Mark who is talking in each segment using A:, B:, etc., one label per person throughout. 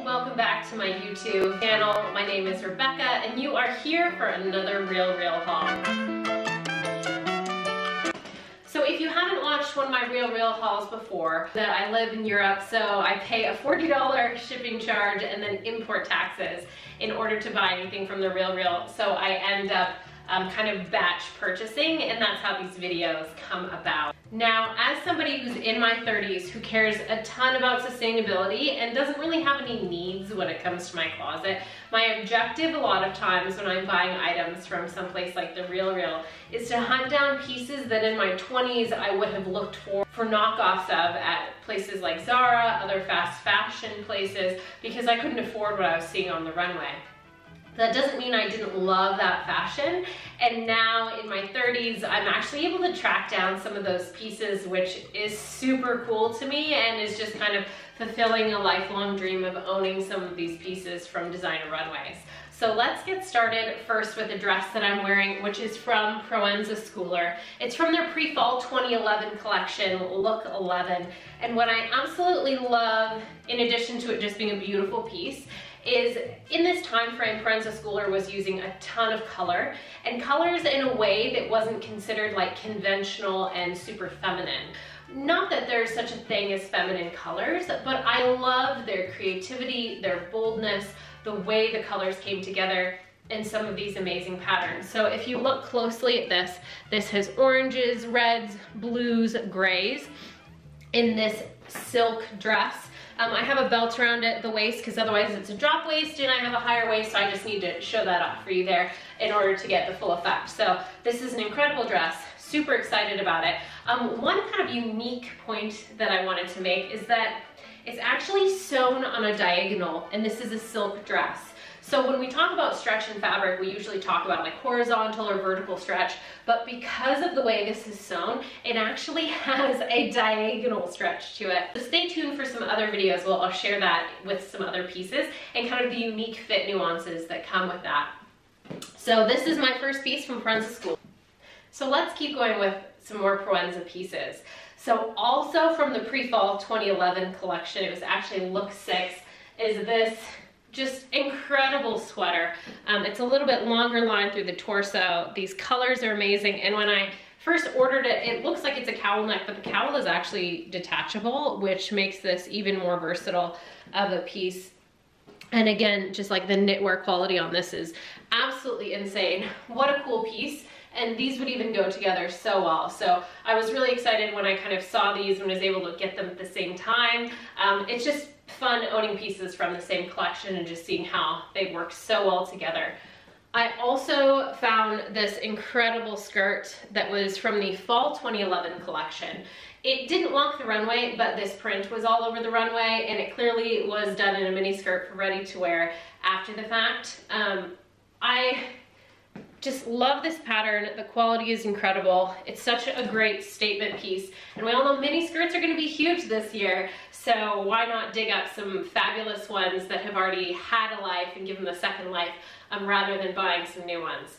A: welcome back to my YouTube channel. My name is Rebecca and you are here for another Real haul. So if you haven't watched one of my Real hauls before, that I live in Europe, so I pay a $40 shipping charge and then import taxes in order to buy anything from the Real. So I end up kind of batch purchasing, and that's how these videos come about. Now, as somebody who's in my 30s who cares a ton about sustainability and doesn't really have any needs when it comes to my closet, my objective a lot of times when I'm buying items from someplace like the Real is to hunt down pieces that in my 20s I would have looked for knockoffs of at places like Zara, other fast fashion places, because I couldn't afford what I was seeing on the runway. That doesn't mean I didn't love that fashion, and now in my 30s I'm actually able to track down some of those pieces, which is super cool to me and is just kind of fulfilling a lifelong dream of owning some of these pieces from designer runways. So let's get started first with a dress that I'm wearing, which is from Proenza Schouler. It's from their pre-fall 2011 collection, Look 11. And what I absolutely love, in addition to it just being a beautiful piece, is in this time frame, Proenza Schouler was using a ton of color, and colors in a way that wasn't considered like conventional and super feminine. Not that there's such a thing as feminine colors, but I love their creativity, their boldness, the way the colors came together in some of these amazing patterns. So if you look closely at this has oranges, reds, blues, grays in this silk dress. I have a belt around the waist because otherwise it's a drop waist and I have a higher waist, so I just need to show that off for you there in order to get the full effect. So this is an incredible dress, super excited about it. One kind of unique point that I wanted to make is that it's actually sewn on a diagonal, and this is a silk dress. So when we talk about stretch in fabric, we usually talk about like horizontal or vertical stretch, but because of the way this is sewn, it actually has a diagonal stretch to it. So stay tuned for some other videos where I'll share that with some other pieces and kind of the unique fit nuances that come with that. So this is my first piece from Proenza Schouler. So let's keep going with some more Proenza pieces. So also from the pre-fall 2011 collection, it was actually Look 6, is this just incredible sweater. It's a little bit longer line through the torso. These colors are amazing, and when I first ordered it, it looks like it's a cowl neck, but the cowl is actually detachable, which makes this even more versatile of a piece. And again, just like the knitwear quality on this is absolutely insane. What a cool piece. And these would even go together so well. So I was really excited when I kind of saw these and was able to get them at the same time. It's just fun owning pieces from the same collection and just seeing how they work so well together. I also found this incredible skirt that was from the fall 2011 collection. It didn't walk the runway, but this print was all over the runway, and it clearly was done in a mini skirt for ready to wear after the fact. I just love this pattern. The quality is incredible. It's such a great statement piece, and we all know mini skirts are going to be huge this year, so why not dig up some fabulous ones that have already had a life and give them a second life rather than buying some new ones.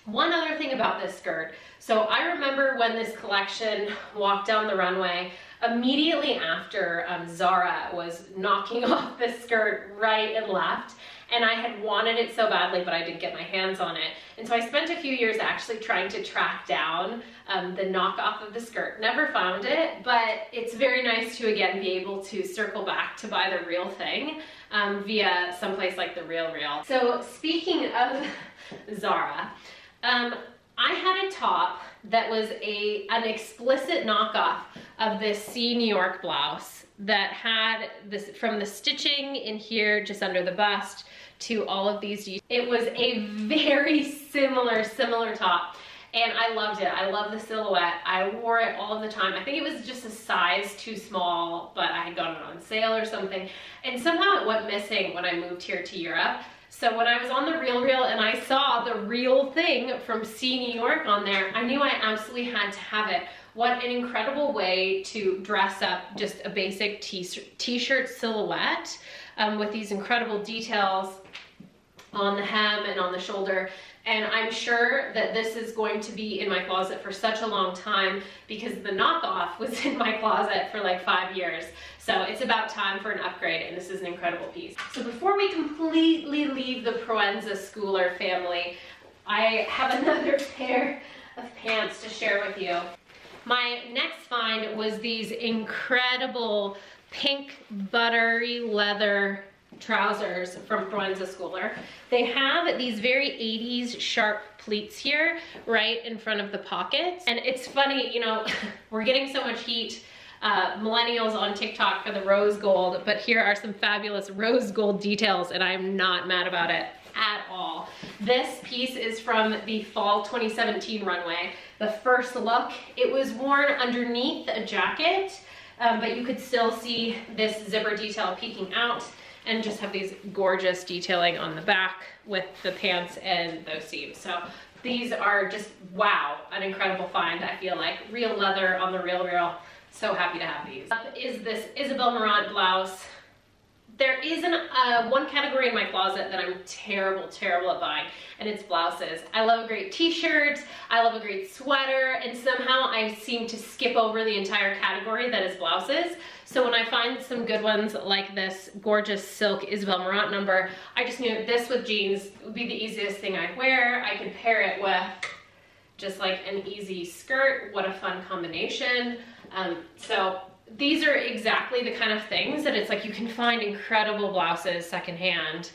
A: One other thing about this skirt, so I remember when this collection walked down the runway, immediately after Zara was knocking off this skirt right and left, and I had wanted it so badly, but I didn't get my hands on it. And so I spent a few years actually trying to track down the knockoff of the skirt. Never found it, but it's very nice to again be able to circle back to buy the real thing via someplace like the Real. So speaking of Zara, I had a top that was an explicit knockoff of this C New York blouse that had this, from the stitching in here just under the bust to all of these details. It was a very similar top, and I loved it. I love the silhouette. I wore it all the time. I think it was just a size too small, but I had gotten it on sale or something, and somehow it went missing when I moved here to Europe. So when I was on the Real and I saw the real thing from C New York on there, I knew I absolutely had to have it. What an incredible way to dress up just a basic t-shirt silhouette with these incredible details on the hem and on the shoulder. And I'm sure that this is going to be in my closet for such a long time because the knockoff was in my closet for like 5 years. So it's about time for an upgrade, and this is an incredible piece. So before we completely leave the Proenza Schouler family, I have another pair of pants to share with you. My next find was these incredible pink buttery leather trousers from Proenza Schouler. They have these very 80s sharp pleats here right in front of the pockets. And it's funny, you know, we're getting so much heat, millennials on TikTok for the rose gold, but here are some fabulous rose gold details, and I'm not mad about it at all. This piece is from the fall 2017 runway. The first look, it was worn underneath a jacket, but you could still see this zipper detail peeking out, and just have these gorgeous detailing on the back with the pants and those seams. So these are just, wow, an incredible find. I feel like real leather on the real. So happy to have these. Up is this Isabel Marant blouse. There is one category in my closet that I'm terrible at buying, and it's blouses. I love a great t-shirt, I love a great sweater, and somehow I seem to skip over the entire category that is blouses. So when I find some good ones like this gorgeous silk Isabel Marant number, I just knew this with jeans would be the easiest thing I'd wear. I could pair it with just like an easy skirt. What a fun combination. So these are exactly the kind of things that it's like you can find incredible blouses secondhand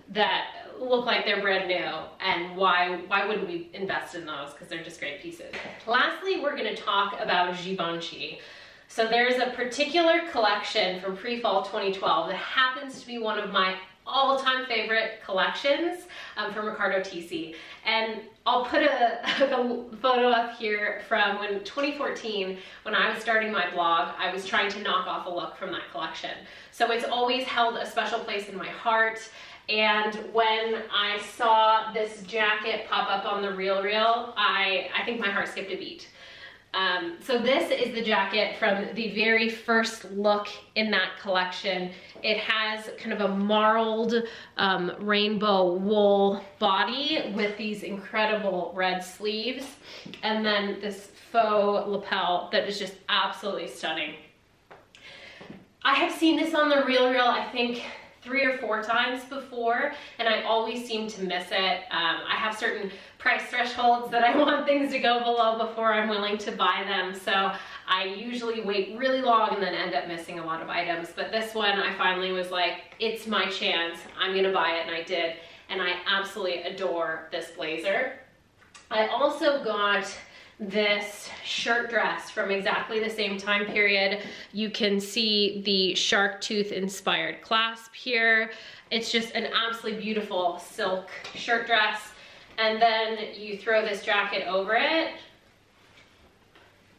A: that look like they're brand new, and why wouldn't we invest in those, because they're just great pieces. Lastly, we're going to talk about Givenchy. So there's a particular collection from pre-fall 2012 that happens to be one of my all-time favorite collections from Riccardo Tisci, and I'll put a photo up here from when 2014, when I was starting my blog. I was trying to knock off a look from that collection, so it's always held a special place in my heart. And when I saw this jacket pop up on the Real, I think my heart skipped a beat. So this is the jacket from the very first look in that collection. It has kind of a marled rainbow wool body with these incredible red sleeves, and then this faux lapel that is just absolutely stunning. I have seen this on the Real, I think 3 or 4 times before, and I always seem to miss it. I have certain price thresholds that I want things to go below before I'm willing to buy them, so I usually wait really long and then end up missing a lot of items. But this one, I finally was like, it's my chance, I'm gonna buy it, and I did, and I absolutely adore this blazer. I also got this shirt dress from exactly the same time period. You can see the shark tooth inspired clasp here. It's just an absolutely beautiful silk shirt dress, and then you throw this jacket over it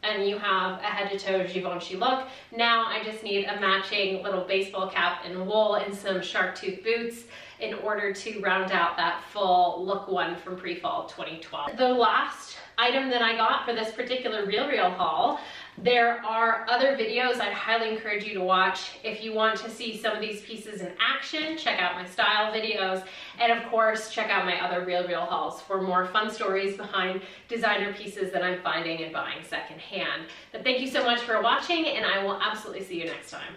A: and you have a head to toe Givenchy look. Now I just need a matching little baseball cap in wool and some shark tooth boots in order to round out that full look one from pre-fall 2012. The last item that I got for this particular Real haul, there are other videos I'd highly encourage you to watch. If you want to see some of these pieces in action, check out my style videos, and of course check out my other Real hauls for more fun stories behind designer pieces that I'm finding and buying secondhand. But thank you so much for watching, and I will absolutely see you next time.